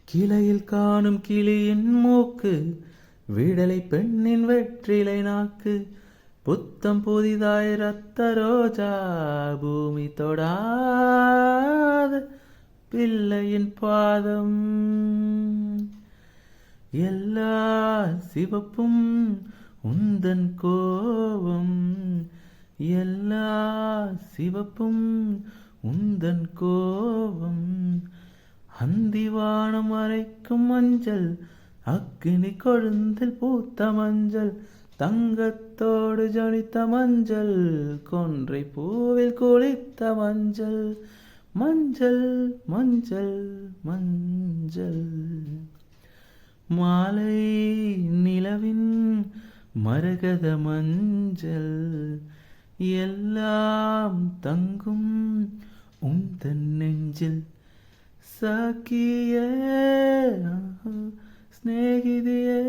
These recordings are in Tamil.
கிளையில் காணும் கிளியின் மூக்கு, விடலை பெண்ணின் வெற்றிலை நாக்கு, புத்தம் புதிதாய் ரத்த ரோஜா, பூமி தொடாத பிள்ளையின் பாதம். எல்லா சிவப்பும் உந்தன் கோபம், எல்லா சிவப்பும் உந்தன் கோபம். அந்திவானம் அரைக்கும் மஞ்சள், அக்கினி கொழுந்தில் பூத்த மஞ்சள், தங்கத்தோடு ஜொலித்த மஞ்சள், கொன்றை பூவில் குளித்த மஞ்சள். மஞ்சள் மஞ்சள் மஞ்சள். மாலை நிலவின் மரகத மஞ்சள், எல்லாம் தங்கும் உந்தன் நெஞ்சில். சகியே ஸ்நேகிதியே,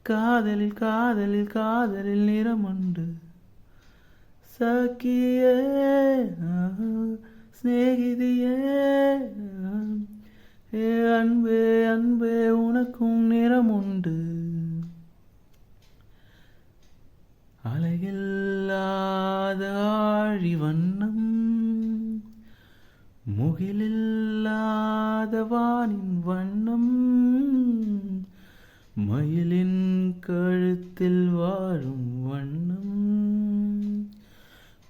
காதலில் காதலில் காதலில் நிறமுண்டு. சகியே ஸ்நேகிதியே, அன்பே அன்பே உனக்கும் நிறமுண்டு. அலையில்லாத ஆழி வண்ணம், முகிலில்லாத வானின் வண்ணம், மயிலின் கழுத்தில் வாழும் வண்ணம்,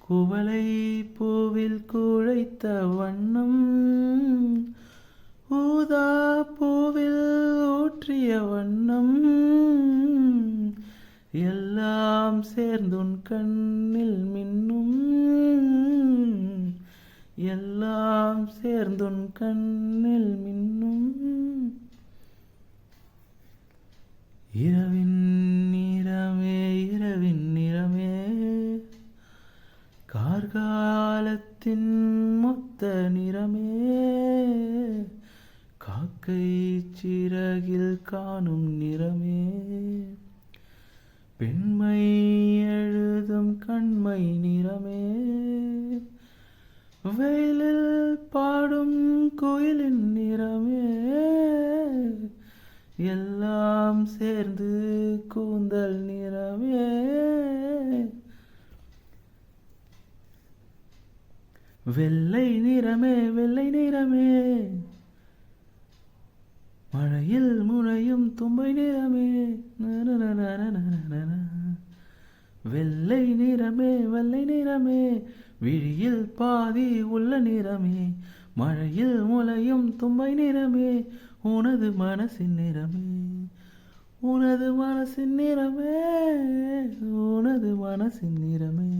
குவளை பூவில் குழைத்த வண்ணம், ஊதா பூவில் ஊற்றிய வண்ணம், எல்லாம் சேர்ந்துன் கண்ணில் மின்னும், எல்லாம் சேர்ந்துன் கண்ணில் மின்னும். இரவின் நிறமே இரவின் நிறமே, கார்காலத்தின் மொத்த நிறமே, காக்கை சிறகில் காணும் நிறமே, பெண்மை எழுதும் கண்மை நிறமே, வெயிலில் பாடும் கோயிலின் நிறமே, எல்லாம் சேர்ந்து கூந்தல் நிறமே. வெள்ளை நிறமே வெள்ளை நிறமே, மழையில் முனையும் தும்பை நிறமே. வெள்ளை நிறமே வெள்ளை நிறமே, விழியில் பாதி உள்ள நிறமே, மழையில் முளையும் தும்பை நிறமே, உனது மனசின் நிறமே, உனது மனசின் நிறமே, உனது மனசின் நிறமே.